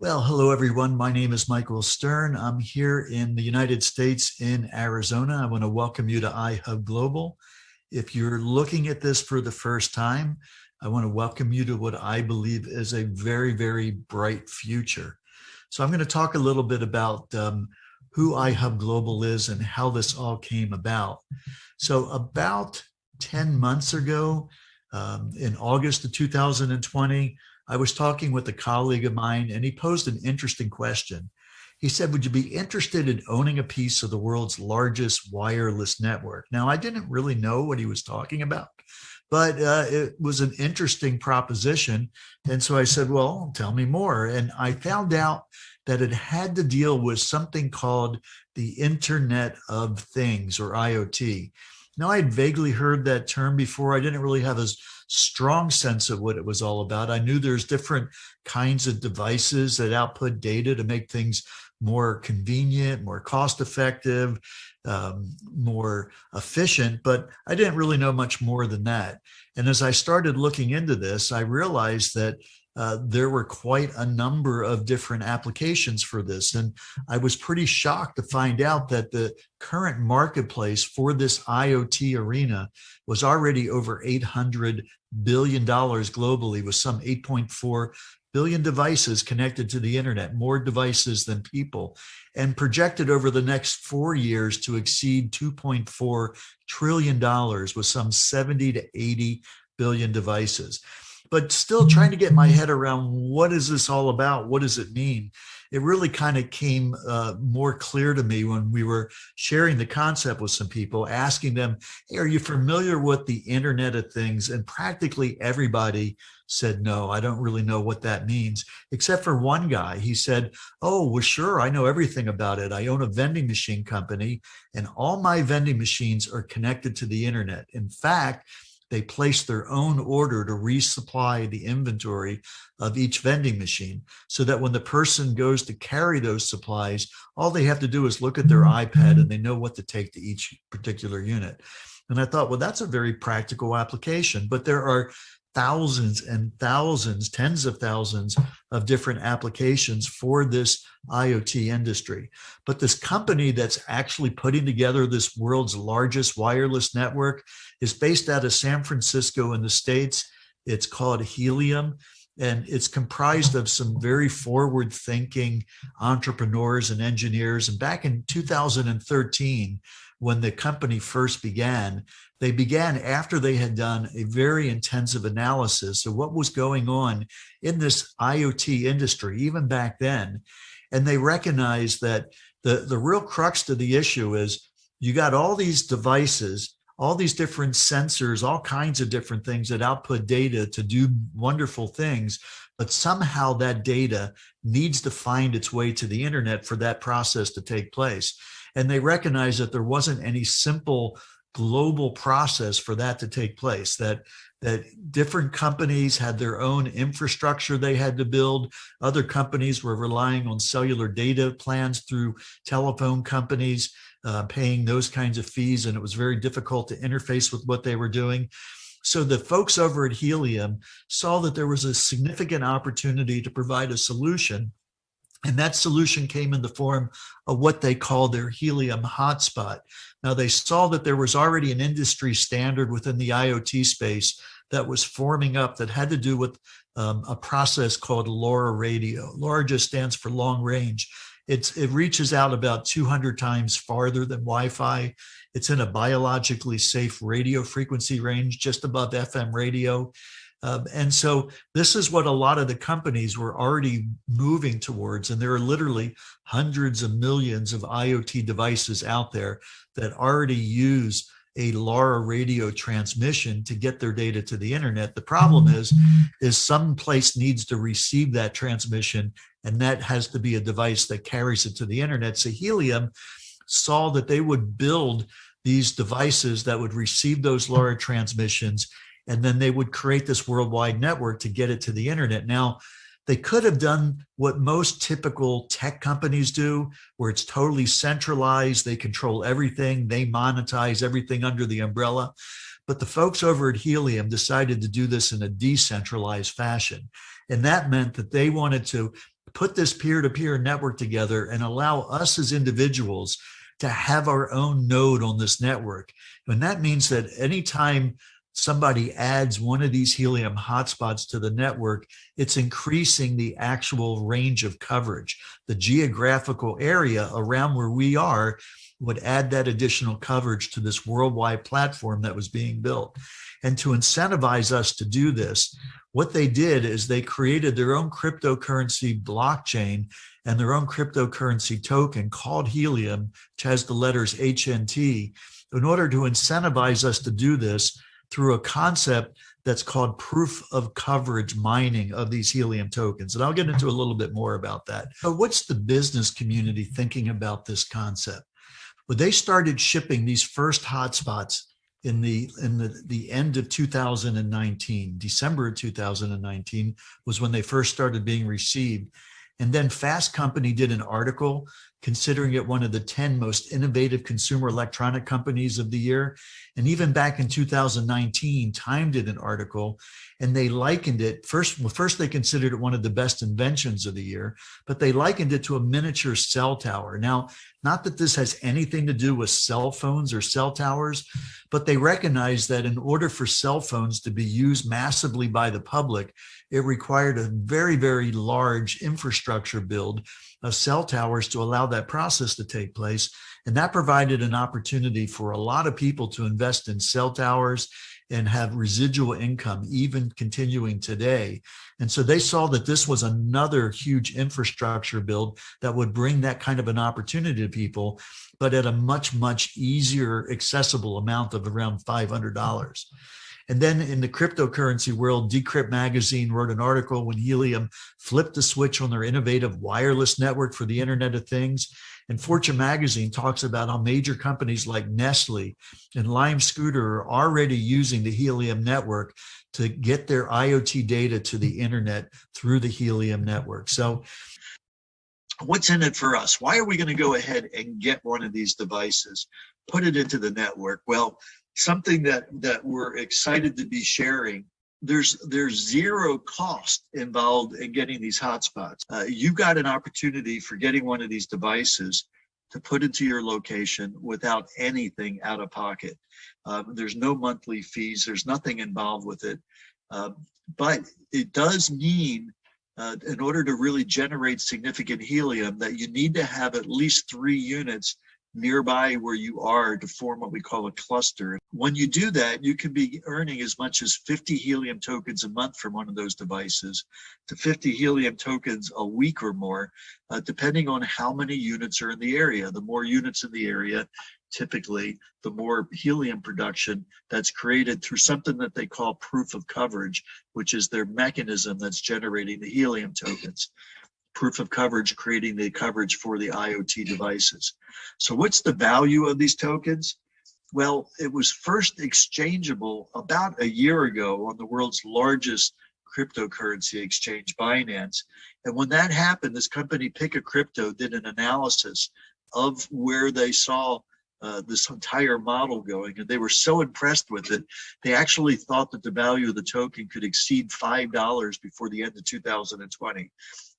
Well, hello everyone. My name is Michael Stern. I'm here in the United States in Arizona. I want to welcome you to iHub Global. If you're looking at this for the first time, I want to welcome you to what I believe is a very, very bright future. So I'm going to talk a little bit about who iHub Global is and how this all came about. So about 10 months ago, in August of 2020, I was talking with a colleague of mine, and he posed an interesting question. He said, would you be interested in owning a piece of the world's largest wireless network? Now, I didn't really know what he was talking about, but it was an interesting proposition. And so I said, well, tell me more. And I found out that it had to deal with something called the Internet of Things, or IoT. Now, I had vaguely heard that term before. I didn't really have a strong sense of what it was all about. I knew there's different kinds of devices that output data to make things more convenient, more cost effective, more efficient, but I didn't really know much more than that. And as I started looking into this, I realized that there were quite a number of different applications for this. And I was pretty shocked to find out that the current marketplace for this IoT arena was already over $800 billion globally, with some 8.4 billion devices connected to the internet, more devices than people, and projected over the next 4 years to exceed $2.4 trillion with some 70 to 80 billion devices. But still trying to get my head around, what is this all about? What does it mean? It really kind of came more clear to me when we were sharing the concept with some people, asking them, hey, are you familiar with the Internet of Things? And practically everybody said, no, I don't really know what that means, except for one guy. He said, oh, well, sure, I know everything about it. I own a vending machine company, and all my vending machines are connected to the internet. In fact, they place their own order to resupply the inventory of each vending machine, so that when the person goes to carry those supplies, all they have to do is look at their iPad and they know what to take to each particular unit. And I thought, well, that's a very practical application, but there are thousands and thousands, tens of thousands of different applications for this IoT industry. But this company that's actually putting together this world's largest wireless network is based out of San Francisco in the States. It's called Helium, and it's comprised of some very forward-thinking entrepreneurs and engineers. And back in 2013, when the company first began, they began after they had done a very intensive analysis of what was going on in this IoT industry, even back then. And they recognized that the real crux to the issue is, you got all these devices, all these different sensors, all kinds of different things that output data to do wonderful things, but somehow that data needs to find its way to the internet for that process to take place. And they recognized that there wasn't any simple global process for that to take place, that different companies had their own infrastructure they had to build. Other companies were relying on cellular data plans through telephone companies, paying those kinds of fees, and it was very difficult to interface with what they were doing. So the folks over at Helium saw that there was a significant opportunity to provide a solution. And that solution came in the form of what they call their Helium hotspot. Now, they saw that there was already an industry standard within the IoT space that was forming up that had to do with a process called LoRa radio. LoRa just stands for long range. It reaches out about 200 times farther than Wi-Fi. It's in a biologically safe radio frequency range, just above FM radio. And so this is what a lot of the companies were already moving towards. And there are literally hundreds of millions of IoT devices out there that already use a LoRa radio transmission to get their data to the internet. The problem is some place needs to receive that transmission, and that has to be a device that carries it to the internet. So Helium saw that they would build these devices that would receive those LoRa transmissions, and then they would create this worldwide network to get it to the internet. Now, they could have done what most typical tech companies do, where it's totally centralized. They control everything. They monetize everything under the umbrella. But the folks over at Helium decided to do this in a decentralized fashion. And that meant that they wanted to put this peer-to-peer network together and allow us as individuals to have our own node on this network. And that means that anytime somebody adds one of these Helium hotspots to the network, it's increasing the actual range of coverage. The geographical area around where we are would add that additional coverage to this worldwide platform that was being built. And to incentivize us to do this, what they did is they created their own cryptocurrency blockchain and their own cryptocurrency token called Helium, which has the letters HNT, in order to incentivize us to do this through a concept that's called proof of coverage mining of these Helium tokens. And I'll get into a little bit more about that. But what's the business community thinking about this concept? Well, they started shipping these first hotspots in the end of 2019. December of 2019 was when they first started being received. And then Fast Company did an article considering it one of the 10 most innovative consumer electronic companies of the year. And even back in 2019, Time did an article and they likened it, first they considered it one of the best inventions of the year, but they likened it to a miniature cell tower. Now, not that this has anything to do with cell phones or cell towers, but they recognize that in order for cell phones to be used massively by the public, it required a very, very large infrastructure build of cell towers to allow that process to take place. And that provided an opportunity for a lot of people to invest in cell towers and have residual income, even continuing today. And so they saw that this was another huge infrastructure build that would bring that kind of an opportunity to people, but at a much, much easier, accessible amount of around $500. And then in the cryptocurrency world, Decrypt magazine wrote an article when Helium flipped the switch on their innovative wireless network for the Internet of Things. And Fortune magazine talks about how major companies like Nestle and Lime Scooter are already using the Helium network to get their IoT data to the internet through the Helium network. So what's in it for us? Why are we going to go ahead and get one of these devices, put it into the network? Well, something that we're excited to be sharing. There's zero cost involved in getting these hotspots. You got an opportunity for getting one of these devices to put into your location without anything out of pocket. There's no monthly fees. There's nothing involved with it. But it does mean, in order to really generate significant helium, that you need to have at least 3 units nearby where you are to form what we call a cluster. When you do that, you can be earning as much as 50 helium tokens a month from one of those devices to 50 helium tokens a week or more, depending on how many units are in the area. The more units in the area, typically, the more helium production that's created through something that they call proof of coverage, which is their mechanism that's generating the helium tokens. Proof of coverage, creating the coverage for the IoT devices. So what's the value of these tokens? Well, it was first exchangeable about a year ago on the world's largest cryptocurrency exchange, Binance. And when that happened, this company, Pick a Crypto, did an analysis of where they saw this entire model going, and they were so impressed with it, they actually thought that the value of the token could exceed $5 before the end of 2020.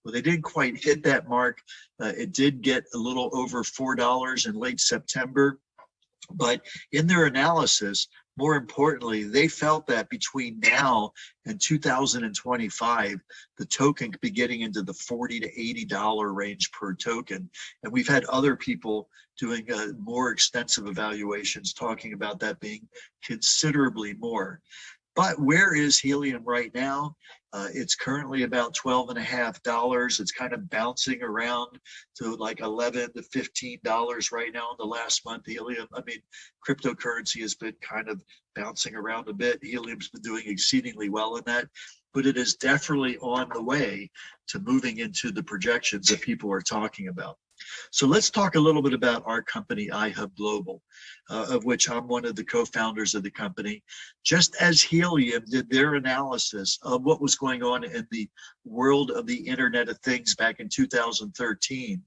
Well, they didn't quite hit that mark. It did get a little over $4 in late September. But in their analysis, more importantly, they felt that between now and 2025, the token could be getting into the $40 to $80 range per token. And we've had other people doing more extensive evaluations talking about that being considerably more. But where is helium right now? It's currently about $12.50. It's kind of bouncing around to like $11 to $15 right now in the last month. Helium, cryptocurrency has been kind of bouncing around a bit. Helium's been doing exceedingly well in that, but it is definitely on the way to moving into the projections that people are talking about. So let's talk a little bit about our company, iHub Global, of which I'm one of the co-founders of the company. Just as Helium did their analysis of what was going on in the world of the Internet of Things back in 2013,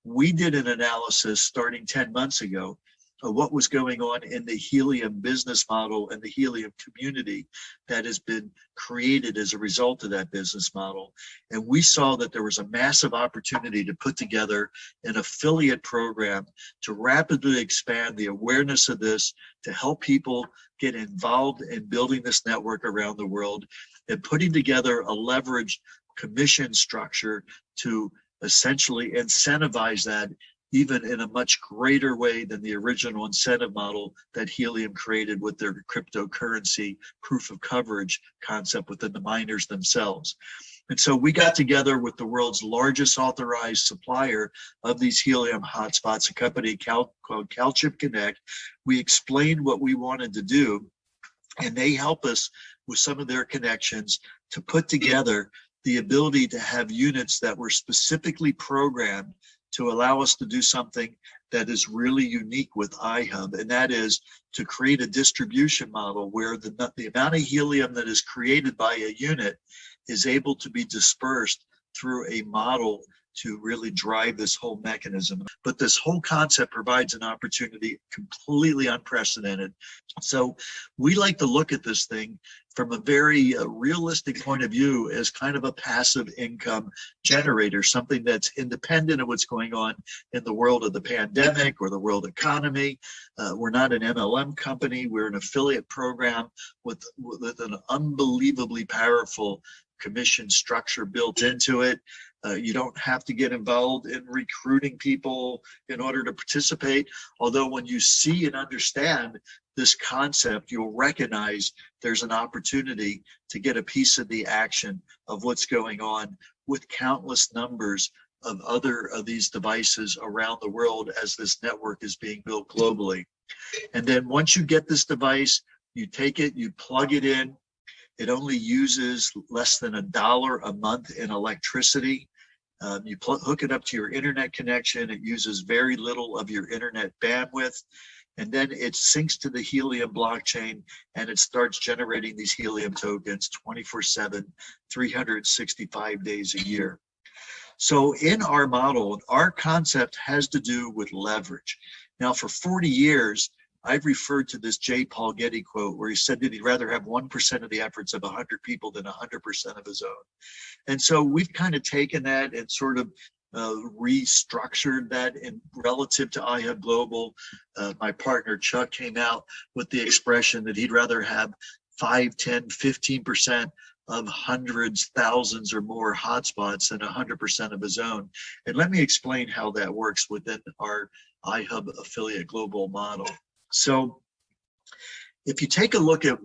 we did an analysis starting 10 months ago what was going on in the Helium business model and the Helium community that has been created as a result of that business model. And we saw that there was a massive opportunity to put together an affiliate program to rapidly expand the awareness of this, to help people get involved in building this network around the world, and putting together a leveraged commission structure to essentially incentivize that even in a much greater way than the original incentive model that Helium created with their cryptocurrency proof of coverage concept within the miners themselves. And so we got together with the world's largest authorized supplier of these Helium hotspots, a company called CalChip Connect. We explained what we wanted to do, and they help us with some of their connections to put together the ability to have units that were specifically programmed to allow us to do something that is really unique with iHub, and that is to create a distribution model where the amount of helium that is created by a unit is able to be dispersed through a model to really drive this whole mechanism. But this whole concept provides an opportunity completely unprecedented. So we like to look at this thing from a very realistic point of view as kind of a passive income generator, something that's independent of what's going on in the world of the pandemic or the world economy. We're not an MLM company. We're an affiliate program with an unbelievably powerful commission structure built into it. You don't have to get involved in recruiting people in order to participate. Although when you see and understand this concept, you'll recognize there's an opportunity to get a piece of the action of what's going on with countless numbers of other of these devices around the world as this network is being built globally. And then once you get this device, you take it, you plug it in. It only uses less than $1 a month in electricity. You hook it up to your internet connection. It uses very little of your internet bandwidth. And then it syncs to the Helium blockchain, and it starts generating these Helium tokens 24/7, 365 days a year. So in our model, our concept has to do with leverage. Now, for 40 years, I've referred to this J. Paul Getty quote where he said that he'd rather have 1% of the efforts of 100 people than 100% of his own. And so we've kind of taken that and sort of restructured that in relative to iHub Global. My partner Chuck came out with the expression that he'd rather have 5, 10, 15% of hundreds, thousands or more hotspots than 100% of his own. And let me explain how that works within our iHub affiliate global model. So if you take a look at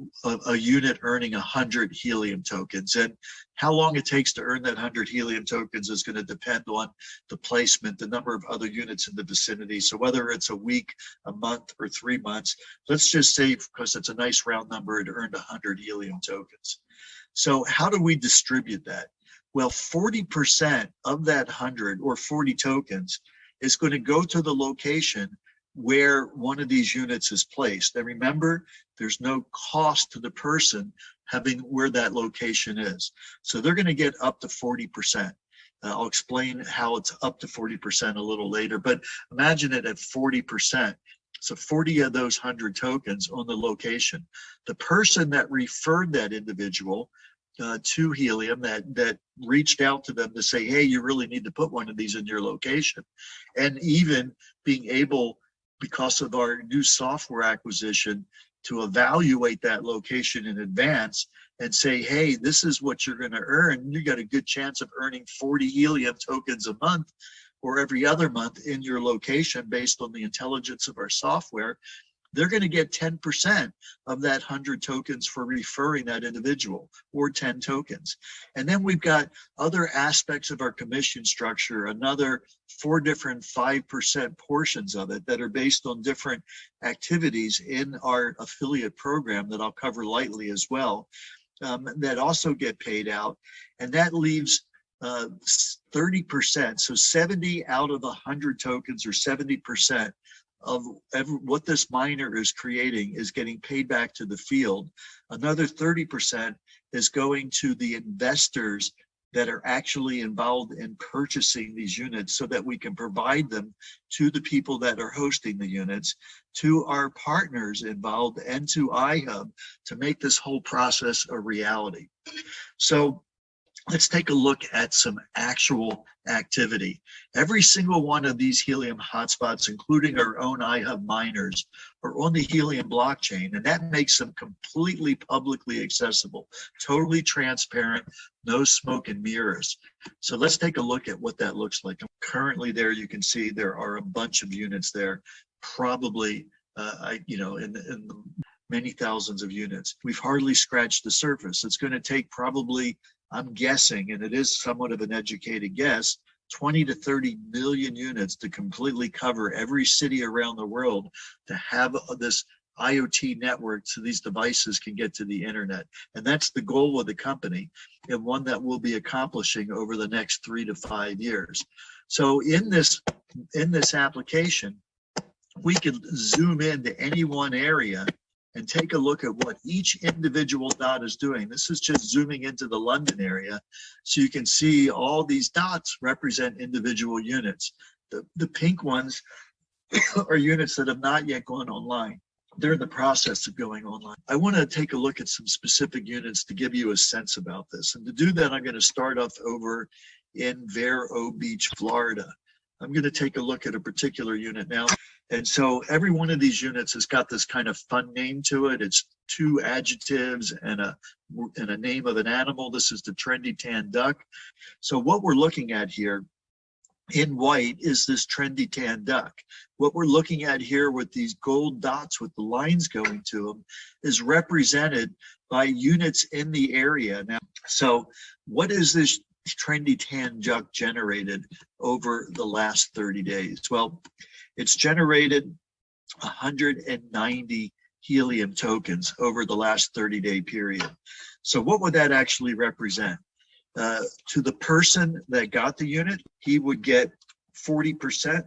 a unit earning 100 Helium tokens, and how long it takes to earn that 100 Helium tokens is going to depend on the placement, the number of other units in the vicinity. So whether it's a week, a month, or 3 months, let's just say, because it's a nice round number, it earned 100 Helium tokens. So how do we distribute that? Well, 40% of that 100 or 40 tokens is going to go to the location where one of these units is placed. And remember, there's no cost to the person having where that location is. So they're going to get up to 40%. I'll explain how it's up to 40% a little later, but imagine it at 40%. So 40 of those 100 tokens on the location. The person that referred that individual to Helium, that reached out to them to say, hey, you really need to put one of these in your location. And even being able, because of our new software acquisition, to evaluate that location in advance and say, hey, this is what you're going to earn. You got a good chance of earning 40 Helium tokens a month or every other month in your location based on the intelligence of our software. They're going to get 10% of that 100 tokens for referring that individual, or 10 tokens. And then we've got other aspects of our commission structure, another 4 different 5% portions of it that are based on different activities in our affiliate program that I'll cover lightly as well, that also get paid out. And that leaves 30%. So 70 out of 100 tokens, or 70%, of what this miner is creating is getting paid back to the field. Another 30% is going to the investors that are actually involved in purchasing these units so that we can provide them to the people that are hosting the units, to our partners involved, and to iHub to make this whole process a reality. So let's take a look at some actual activity. Every single one of these Helium hotspots, including our own iHub miners, are on the Helium blockchain, and that makes them completely publicly accessible, totally transparent, no smoke and mirrors. So let's take a look at what that looks like. Currently there, you can see there are a bunch of units there, probably in many thousands of units. We've hardly scratched the surface. It's going to take probably, I'm guessing, and it is somewhat of an educated guess, 20 to 30 million units to completely cover every city around the world to have this IoT network so these devices can get to the internet. And that's the goal of the company, and one that we'll be accomplishing over the next 3 to 5 years. So in this application, we can zoom into any one area and take a look at what each individual dot is doing. This is just zooming into the London area. So you can see all these dots represent individual units. The pink ones are units that have not yet gone online. They're in the process of going online. I want to take a look at some specific units to give you a sense about this. And to do that, I'm going to start off over in Vero Beach, Florida. I'm going to take a look at a particular unit now. And so every one of these units has got this kind of fun name to it. It's 2 adjectives and a name of an animal. This is the trendy tan duck. So what we're looking at here in white is this trendy tan duck. What we're looking at here with these gold dots with the lines going to them is represented by units in the area. Now, so what is this trendy tan duck generated over the last 30 days? Well, it's generated 190 Helium tokens over the last 30-day period. So what would that actually represent? To the person that got the unit, he would get 40%.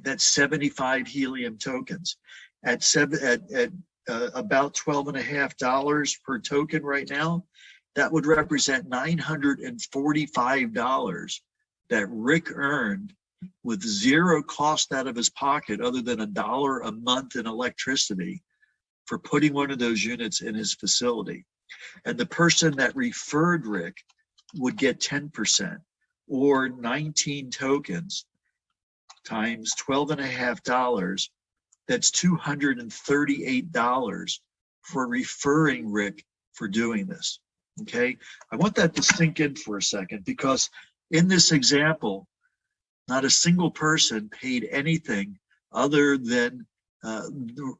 That's 75 Helium tokens. At about $12.50 per token right now, that would represent $945 that Rick earned with zero cost out of his pocket other than $1 a month in electricity for putting one of those units in his facility. And the person that referred Rick would get 10%, or 19 tokens times $12.50. That's $238 for referring Rick for doing this. Okay, I want that to sink in for a second, because in this example, not a single person paid anything other than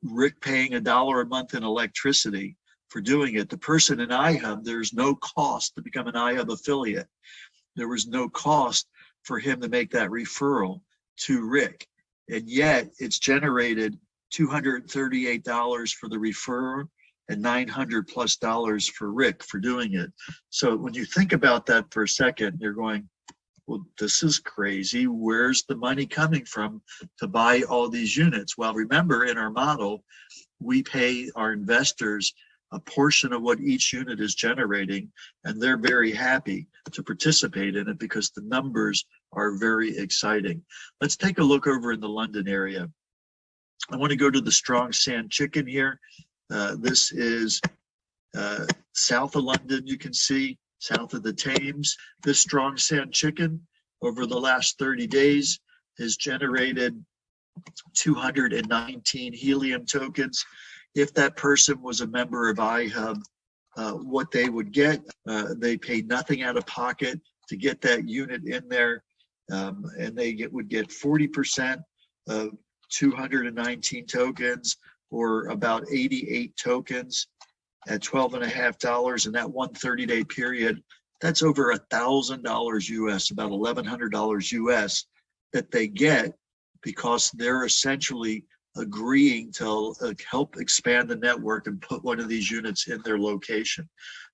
Rick paying $1 a month in electricity for doing it. The person in iHub, there's no cost to become an iHub affiliate. There was no cost for him to make that referral to Rick. And yet it's generated $238 for the referrer and $900+ for Rick for doing it. So when you think about that for a second, you're going, well, this is crazy. Where's the money coming from to buy all these units? Well, remember, in our model, we pay our investors a portion of what each unit is generating, and they're very happy to participate in it because the numbers are very exciting. Let's take a look over in the London area. I want to go to the Strong Sand Chicken here. This is south of London, you can see, south of the Thames. This Strong Sand Chicken over the last 30 days has generated 219 Helium tokens. If that person was a member of iHub, what they would get, they pay nothing out of pocket to get that unit in there, and they would get 40% of 219 tokens, or about 88 tokens at $12.50. In that 130-day period, that's over $1,000 US, about $1,100 US that they get, because they're essentially agreeing to help expand the network and put one of these units in their location.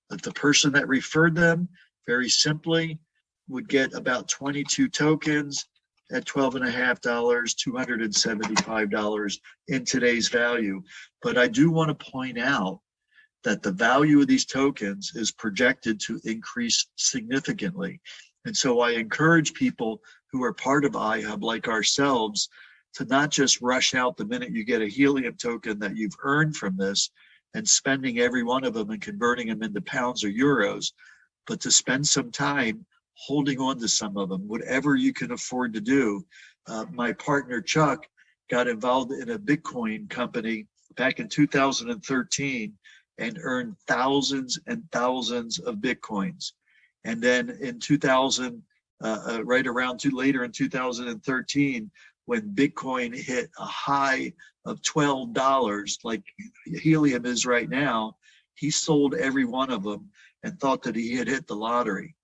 But the person that referred them, very simply, would get about 22 tokens at $12.50, $275 in today's value. But I do want to point out that the value of these tokens is projected to increase significantly. And so I encourage people who are part of iHub, like ourselves, to not just rush out the minute you get a Helium token that you've earned from this and spending every one of them and converting them into pounds or euros, but to spend some time holding on to some of them, whatever you can afford to do. My partner, Chuck, got involved in a Bitcoin company back in 2013 and earned thousands and thousands of Bitcoins. And then in later in 2013, when Bitcoin hit a high of $12, like Helium is right now, he sold every one of them and thought that he had hit the lottery.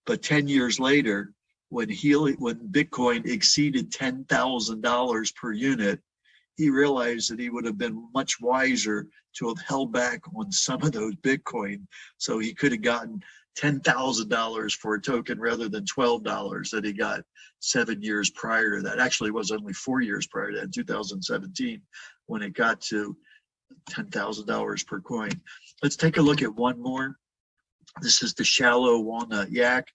But 10 years later, when Bitcoin exceeded $10,000 per unit, he realized that he would have been much wiser to have held back on some of those Bitcoin. So he could have gotten $10,000 for a token rather than $12 that he got 7 years prior to that. Actually, it was only 4 years prior to that, in 2017, when it got to $10,000 per coin. Let's take a look at one more. This is the Shallow Walnut Yak.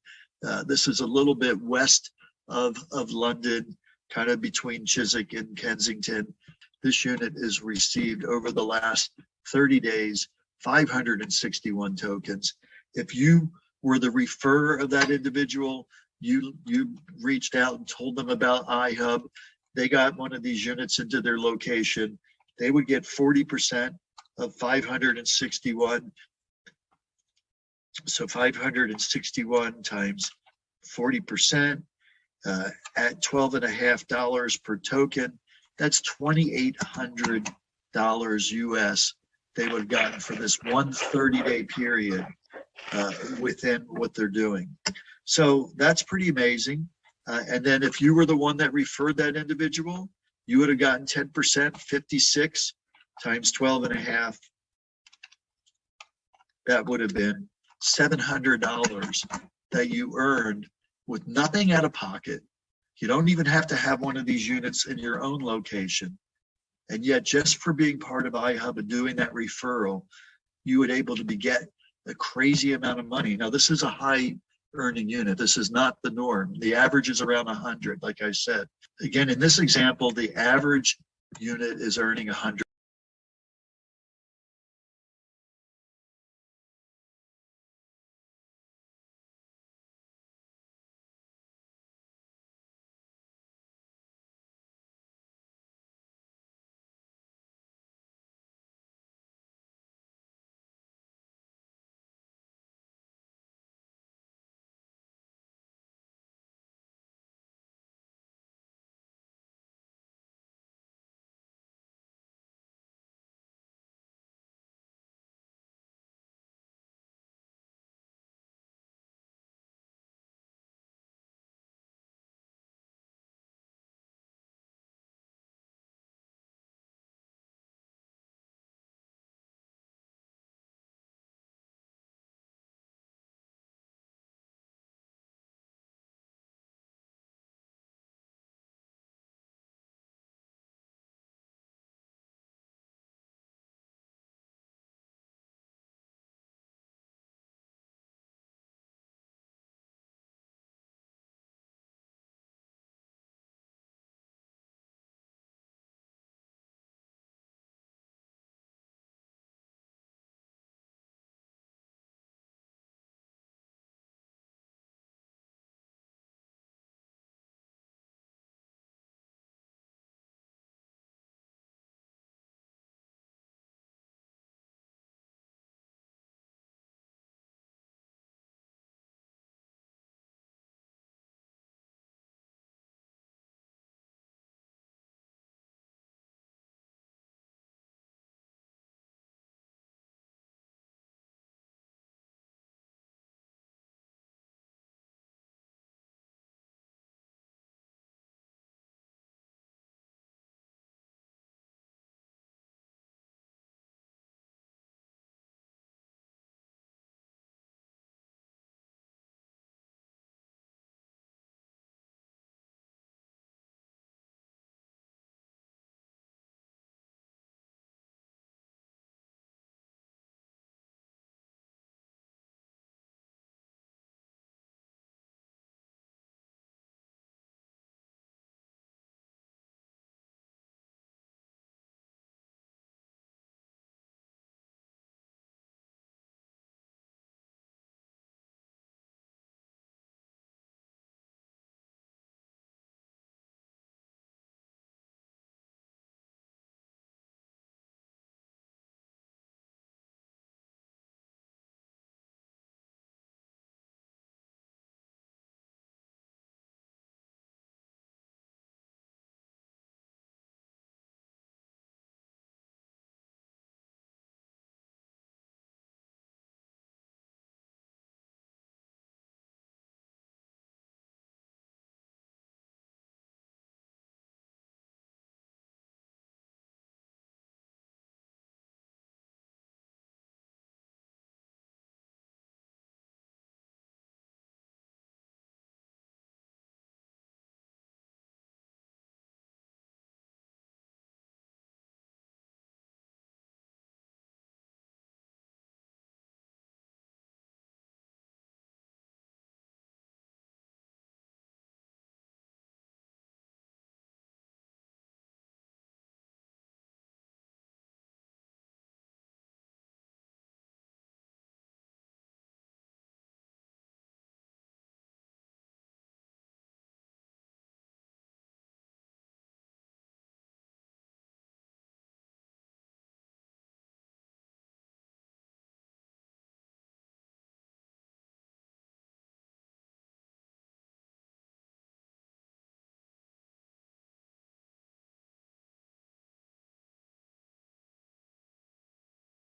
This is a little bit west of London, kind of between Chiswick and Kensington. This unit is received over the last 30 days, 561 tokens. If you were the referrer of that individual, you reached out and told them about iHub, they got one of these units into their location, they would get 40% of 561. So 561 times 40% at $12.50 per token, that's $2,800 US they would have gotten for this one 30-day period within what they're doing. So that's pretty amazing. And then if you were the one that referred that individual, you would have gotten 10%, 56 times 12.5. That would have been $700 that you earned with nothing out of pocket. You don't even have to have one of these units in your own location. And yet, just for being part of iHub and doing that referral, you would able to get a crazy amount of money. Now, this is a high earning unit. This is not the norm. The average is around 100, like I said. Again, in this example, the average unit is earning $100.